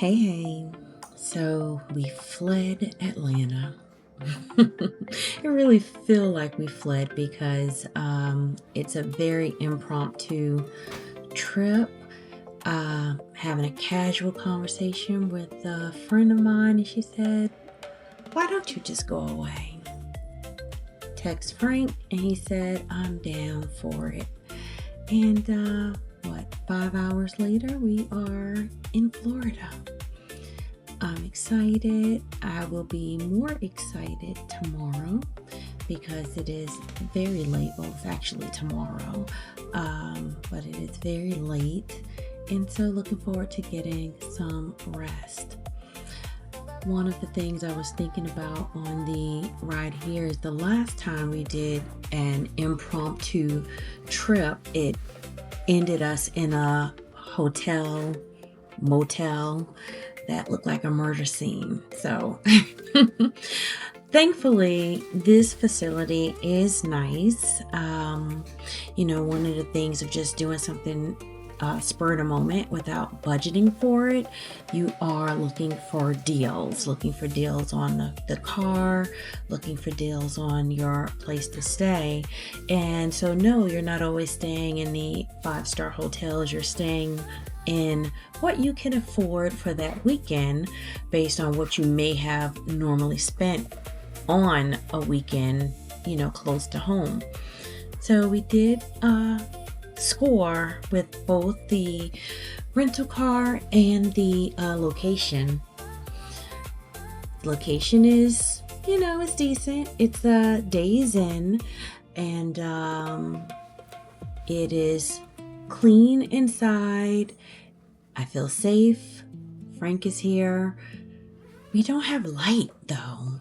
Hey. So we fled Atlanta. It really feel like we fled because it's a very impromptu trip. Having a casual conversation with a friend of mine, and she said, "Why don't you just go away?" Text Frank, and he said, "I'm down for it." And 5 hours later, we are in Florida. I'm excited. I will be more excited tomorrow because it is very late. Well, it's actually tomorrow, but it is very late. And so looking forward to getting some rest. One of the things I was thinking about on the ride here is the last time we did an impromptu trip, it ended us in a hotel, motel that looked like a murder scene. So thankfully, this facility is nice. One of the things of just doing something spur of the moment without budgeting for it, you are looking for deals on the car, looking for deals on your place to stay. And so no, you're not always staying in the 5-star hotels. You're staying in what you can afford for that weekend based on what you may have normally spent on a weekend, close to home. So we did score with both the rental car and the location. Location is, it's decent. It's Days Inn, and it is clean inside. I feel safe. Frank is here. We don't have light though.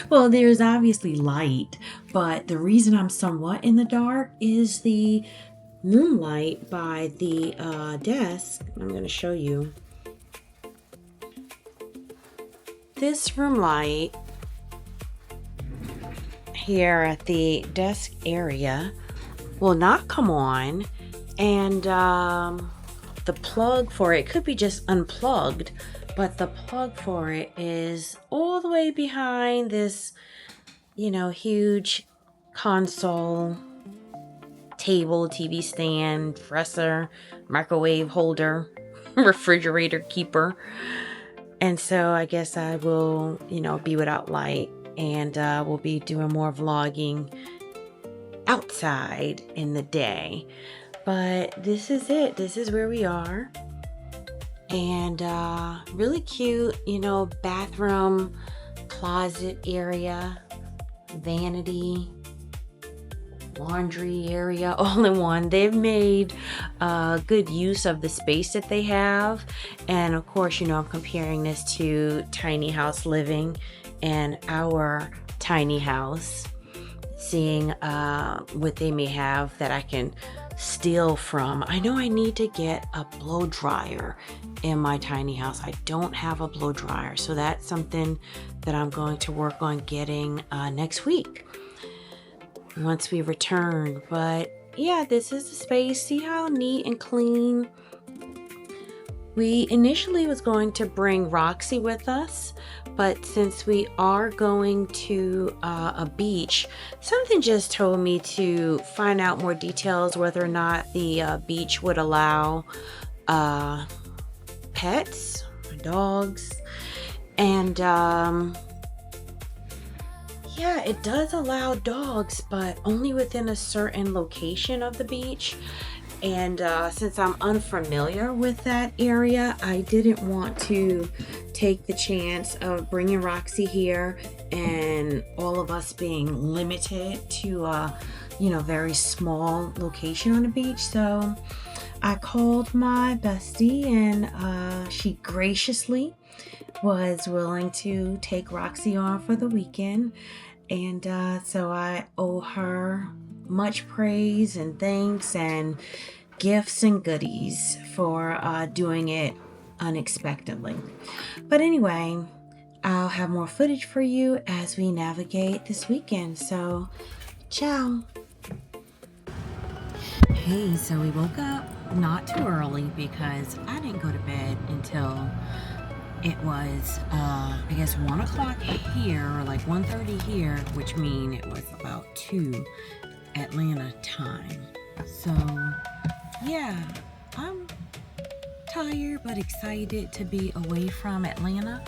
Well, there's obviously light, but the reason I'm somewhat in the dark is the room light by the desk. I'm going to show you. This room light here at the desk area will not come on, and the plug for it could be just unplugged, but the plug for it is all the way behind this, huge console, table, TV stand, dresser, microwave holder, refrigerator keeper. And so I guess I will, be without light, and we'll be doing more vlogging outside in the day. But this is it. This is where we are. And really cute, bathroom, closet area, vanity, laundry area, all in one. They've made good use of the space that they have. And of course, I'm comparing this to tiny house living and our tiny house, seeing what they may have that I can steal from. I know I need to get a blow dryer in my tiny house. I don't have a blow dryer, so that's something that I'm going to work on getting next week once we return. But yeah, this is the space. See how neat and clean. We initially was going to bring Roxy with us, but since we are going to a beach, something just told me to find out more details whether or not the beach would allow pets, dogs, and yeah, it does allow dogs, but only within a certain location of the beach. And since I'm unfamiliar with that area, I didn't want to take the chance of bringing Roxy here and all of us being limited to a, very small location on the beach. So I called my bestie, and she graciously was willing to take Roxy on for the weekend. And so I owe her much praise and thanks and gifts and goodies for doing it unexpectedly. But anyway, I'll have more footage for you as we navigate this weekend. So, ciao. Hey, so we woke up not too early because I didn't go to bed until it was, I guess 1 o'clock here, or like 1:30 here, which mean it was about 2 Atlanta time. So, yeah, I'm tired but excited to be away from Atlanta.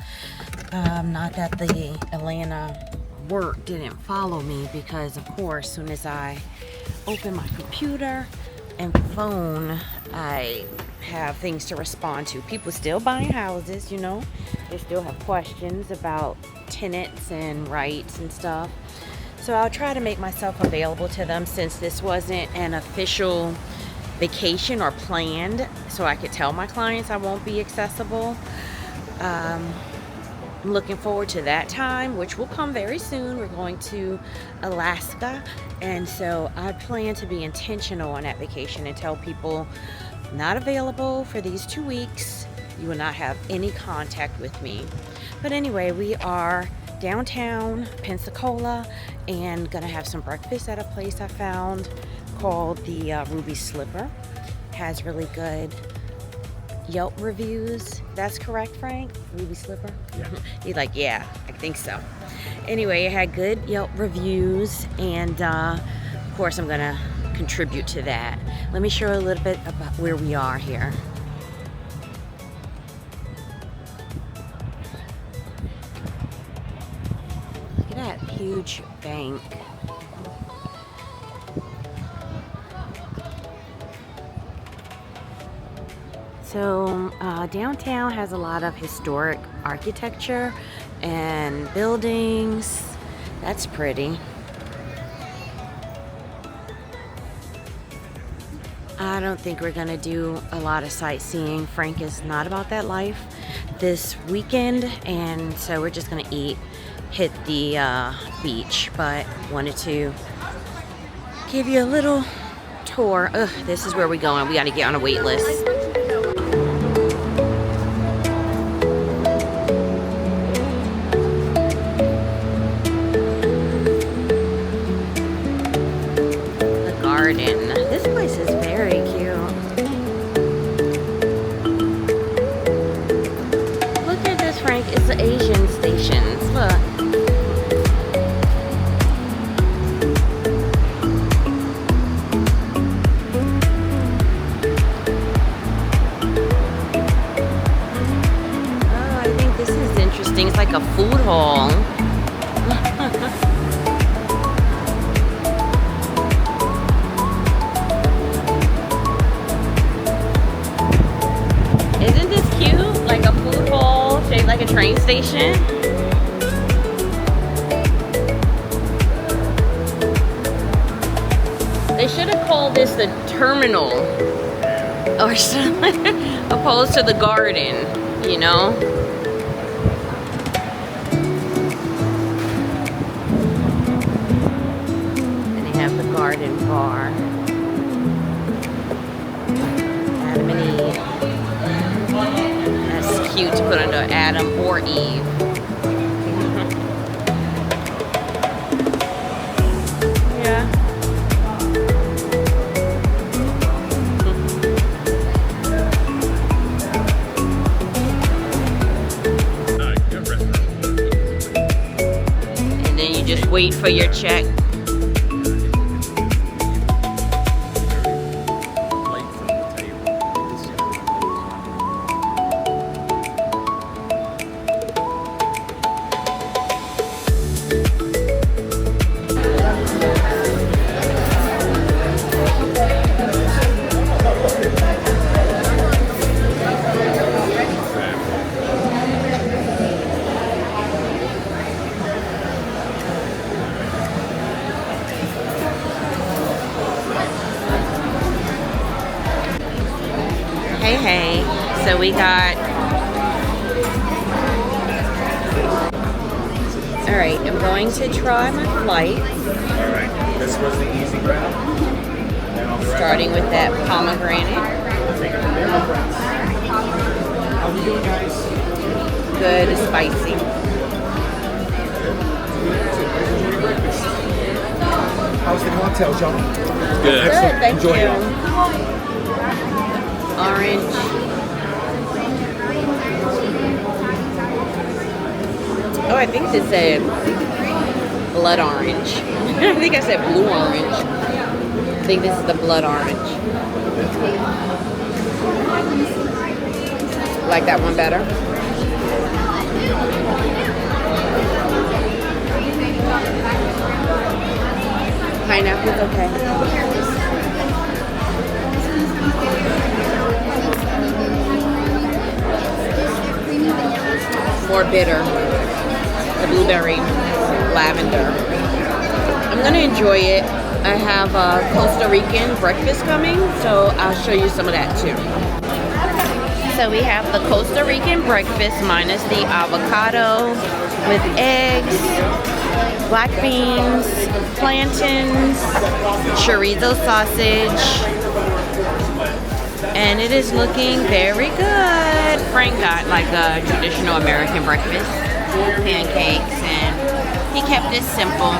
Not that the Atlanta work didn't follow me, because of course, as soon as I open my computer and phone, I have things to respond to. People still buying houses, you know. They still have questions about tenants and rights and stuff. So I'll try to make myself available to them, since this wasn't an official vacation or planned, so I could tell my clients I won't be accessible. I'm looking forward to that time, which will come very soon. We're going to Alaska, and so I plan to be intentional on that vacation and tell people, not available for these 2 weeks. You will not have any contact with me. But anyway, we are downtown Pensacola and gonna have some breakfast at a place I found called the Ruby Slipper. Has really good Yelp reviews. That's correct, Frank? Ruby Slipper? Yeah. He's like, yeah, I think so. Anyway, it had good Yelp reviews, and of course I'm gonna contribute to that. Let me show you a little bit about where we are here. Look at that huge bank. So downtown has a lot of historic architecture and buildings. That's pretty. I don't think we're gonna do a lot of sightseeing. Frank is not about that life this weekend, and so we're just gonna hit the beach. But wanted to give you a little tour. Ugh, this is where we're going. We gotta get on a wait list. This place is very cute. Look at this, Frank. It's the Asian stations. Look. Oh, I think this is interesting. It's like a food hall. Like a train station. They should have called this the terminal or something, opposed to the garden, you know? And they have the garden bar. Adam and Eve. Cute to put under Adam or Eve. Yeah. And then you just wait for your check. Hey, so we got, all right, I'm going to try my flight. All right, this was the easy route. Starting with that pomegranate. How are you doing, guys? Good, it's spicy. How's the coffee? cocktails, y'all. Good. Excellent. Thank Enjoy you. it. Orange. Oh, I think this said blood orange. I think I said blue orange. I think this is the blood orange. Like that one better? Pineapple's okay. More bitter. The blueberry, lavender. I'm gonna enjoy it. I have a Costa Rican breakfast coming, so I'll show you some of that too. So we have the Costa Rican breakfast minus the avocado with eggs, black beans, plantains, chorizo sausage, and it is looking very good. Frank got like a traditional American breakfast, pancakes, and he kept it simple.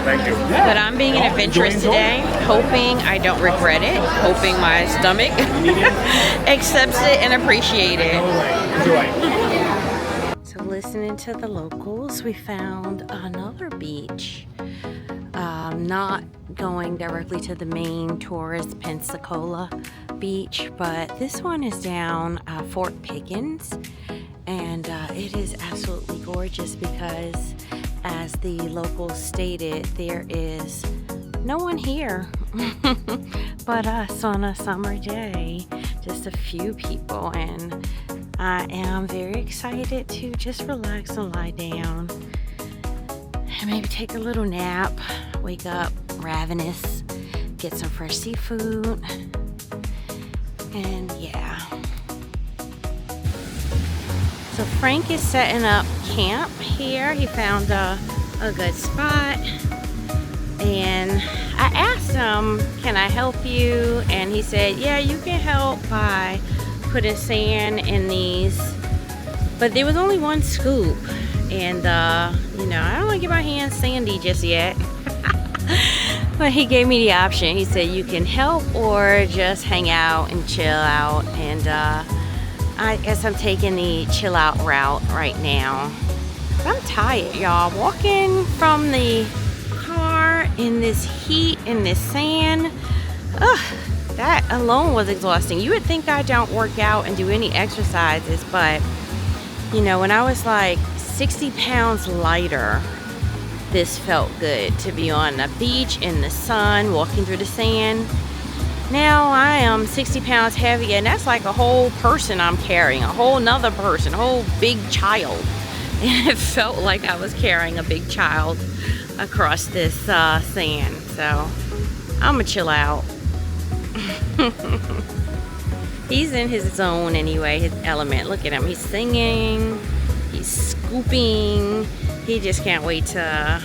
Thank you. But I'm being adventurous today, hoping I don't regret it, hoping my stomach accepts it and appreciates it. Enjoy. So listening to the locals, we found another beach. Not going directly to the main tourist Pensacola beach, but this one is down Fort Pickens, and it is absolutely gorgeous because, as the locals stated, there is no one here but us on a summer day, just a few people, and I am very excited to just relax and lie down and maybe take a little nap, wake up ravenous, get some fresh seafood, and yeah. So Frank is setting up camp here. He found a good spot, and I asked him, can I help you? And he said, yeah, you can help by putting sand in these, but there was only one scoop, and you know, I don't want to get my hands sandy just yet. But he gave me the option. He said you can help or just hang out and chill out, and I guess I'm taking the chill out route right now. I'm tired, y'all. Walking from the car in this heat, in this sand, that alone was exhausting. You would think I don't work out and do any exercises, but you know, when I was like 60 pounds lighter, this felt good to be on the beach in the sun, walking through the sand. Now I am 60 pounds heavier, and that's like a whole person I'm carrying, a whole nother person, a whole big child. And it felt like I was carrying a big child across this sand. So I'm gonna chill out. He's in his zone anyway, his element. Look at him, he's singing, he's scooping. He just can't wait to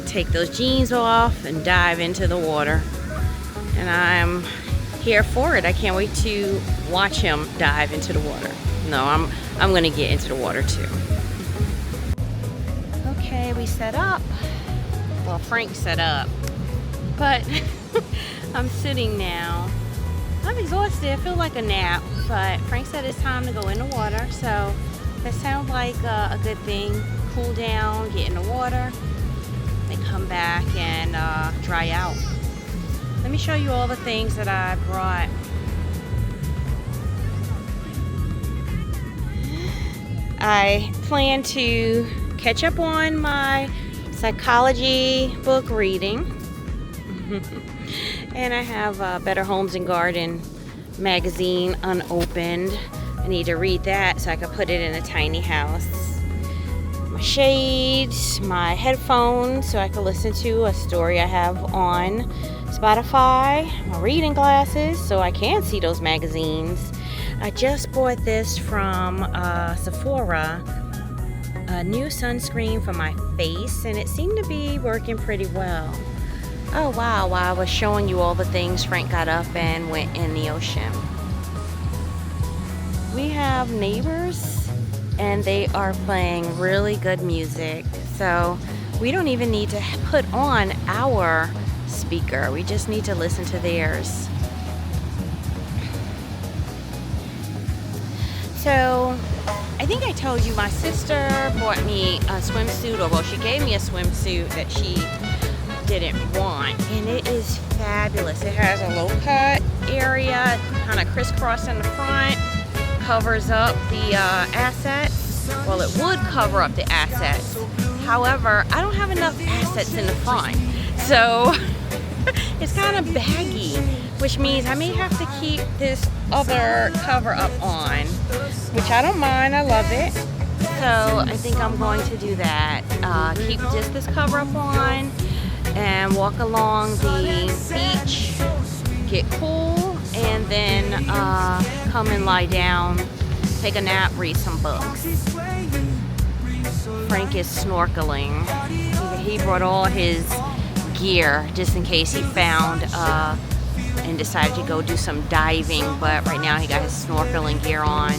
take those jeans off and dive into the water. And I'm here for it. I can't wait to watch him dive into the water. No, I'm gonna get into the water too. Okay, we set up. Well, Frank set up, but I'm sitting now. I'm exhausted. I feel like a nap, but Frank said it's time to go in the water, so that sounds like a good thing. Cool down, get in the water, then come back and dry out. Let me show you all the things that I brought. I plan to catch up on my psychology book reading. And I have Better Homes and Garden magazine unopened. I need to read that so I can put it in a tiny house. My shades, my headphones so I can listen to a story I have on Spotify, my reading glasses so I can see those magazines. I just bought this from Sephora, a new sunscreen for my face, and it seemed to be working pretty well. Oh wow, while I was showing you all the things, Frank got up and went in the ocean. We have neighbors and they are playing really good music, so we don't even need to put on our speaker. We just need to listen to theirs. So, I think I told you my sister bought me a swimsuit, or well, she gave me a swimsuit that she didn't want, and it is fabulous. It has a low cut area, kind of crisscross in the front, covers up the assets. Well, it would cover up the assets. However, I don't have enough assets in the front, so it's kind of baggy, which means I may have to keep this other cover up on, which I don't mind. I love it. So I think I'm going to do that. Keep just this cover up on and walk along the beach, get cool, and then come and lie down, take a nap, read some books. Frank is snorkeling. He brought all his gear just in case he found and decided to go do some diving, but right now he got his snorkeling gear on.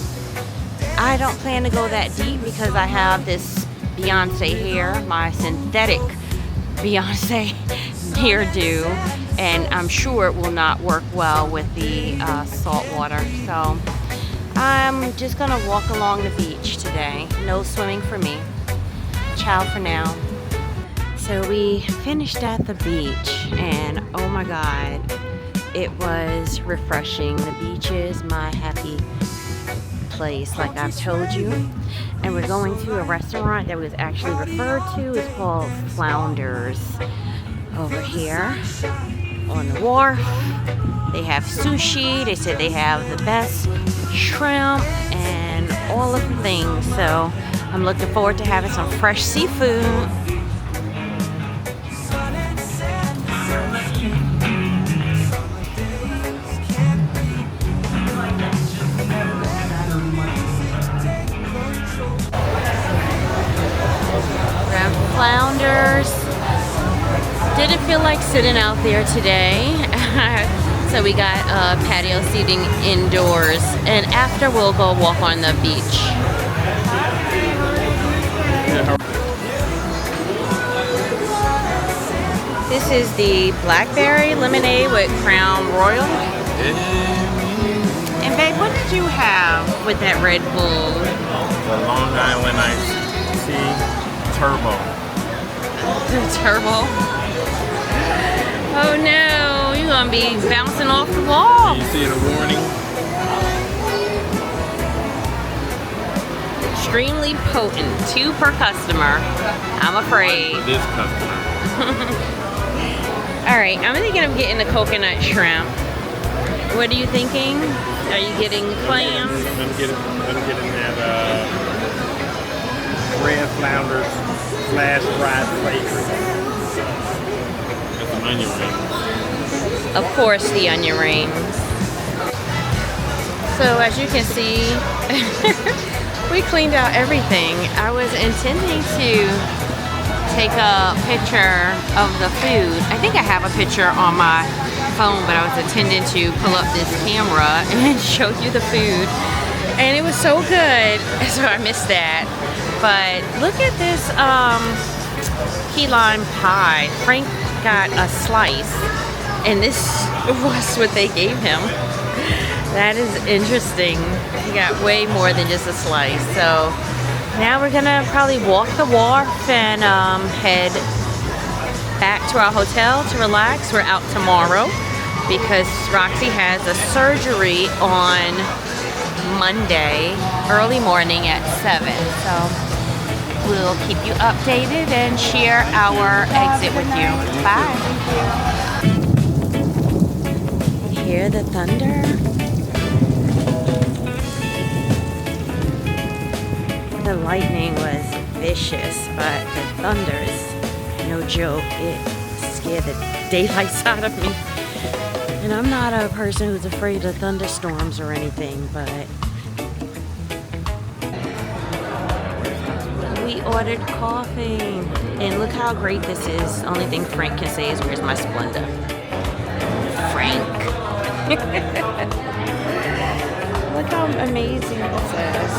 I don't plan to go that deep because I have this Beyonce hair, my synthetic Beyonce hairdo, and I'm sure it will not work well with the salt water. So I'm just gonna walk along the beach today. No swimming for me. Ciao for now. So we finished at the beach, and oh my God, it was refreshing. The beach is my happy place, like I've told you. And we're going to a restaurant that was actually referred to. It's called Flounders over here on the wharf. They have sushi. They said they have the best shrimp and all of the things. So I'm looking forward to having some fresh seafood. Flounders. Didn't feel like sitting out there today, so we got patio seating indoors, and after we'll go walk on the beach. This is the blackberry lemonade with Crown Royal. And babe, what did you have with that Red Bull? The Long Island Iced Tea Turbo. The turbo. Oh no, you're gonna be bouncing off the wall. You see the warning? Extremely potent, 2 per customer. I'm afraid. This customer. Alright, I'm thinking of getting the coconut shrimp. What are you thinking? Are you getting clams? I'm getting that red flounders flash fried flavor. That's an onion ring. Of course, the onion rings. So as you can see, we cleaned out everything. I was intending to take a picture of the food. I think I have a picture on my phone, but I was intending to pull up this camera and show you the food. And it was so good, so I missed that. But look at this key lime pie. Frank got a slice, and this was what they gave him. That is interesting. He got way more than just a slice. So now we're gonna probably walk the wharf and head back to our hotel to relax. We're out tomorrow because Roxy has a surgery on Monday, early morning at 7. So we'll keep you updated and share our exit with you. Bye. You hear the thunder? The lightning was vicious, but the thunder is no joke. It scared the daylights out of me. And I'm not a person who's afraid of thunderstorms or anything, but we ordered coffee. And look how great this is. The only thing Frank can say is, where's my Splenda? Frank. Look how amazing this is.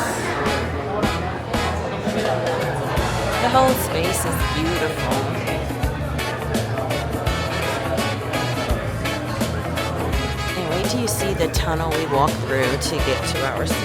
The whole space is beautiful. see the tunnel we walked through to get to our seat.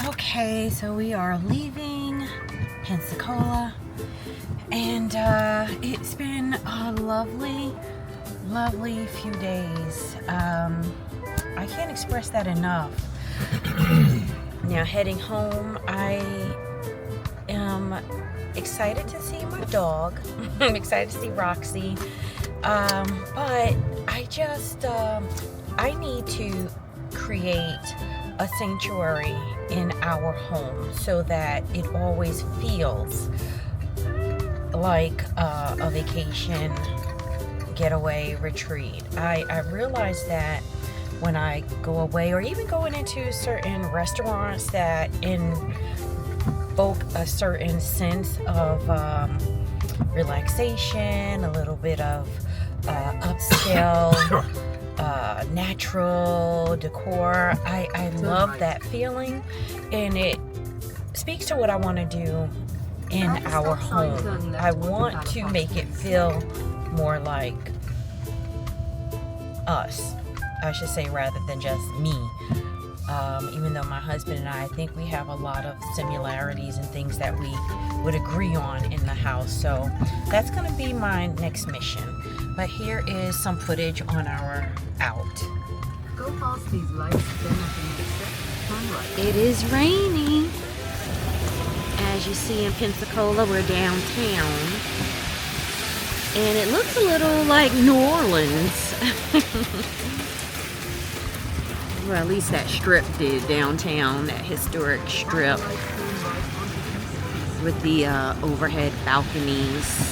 Okay, so we are leaving Pensacola, and it's been a lovely few days. I can't express that enough. Now heading home, I am excited to see my dog. I'm excited to see Roxy, but I just I need to create a sanctuary in our home so that it always feels like a vacation, getaway, retreat. I realize that when I go away, or even going into certain restaurants that invoke a certain sense of relaxation, a little bit of upscale natural decor. I love that feeling, and it speaks to what I want to do in our home. I want to make it feel more like us, I should say, rather than just me. Even though my husband and I think we have a lot of similarities and things that we would agree on in the house. So that's going to be my next mission. But here is some footage on our out. Go past these lights, then I think it's turn right. It is raining. As you see in Pensacola, we're downtown. And it looks a little like New Orleans. Well, at least that strip did downtown, that historic strip with the overhead balconies.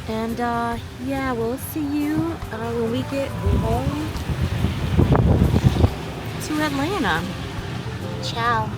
And yeah, we'll see you when we get home to Atlanta. Ciao.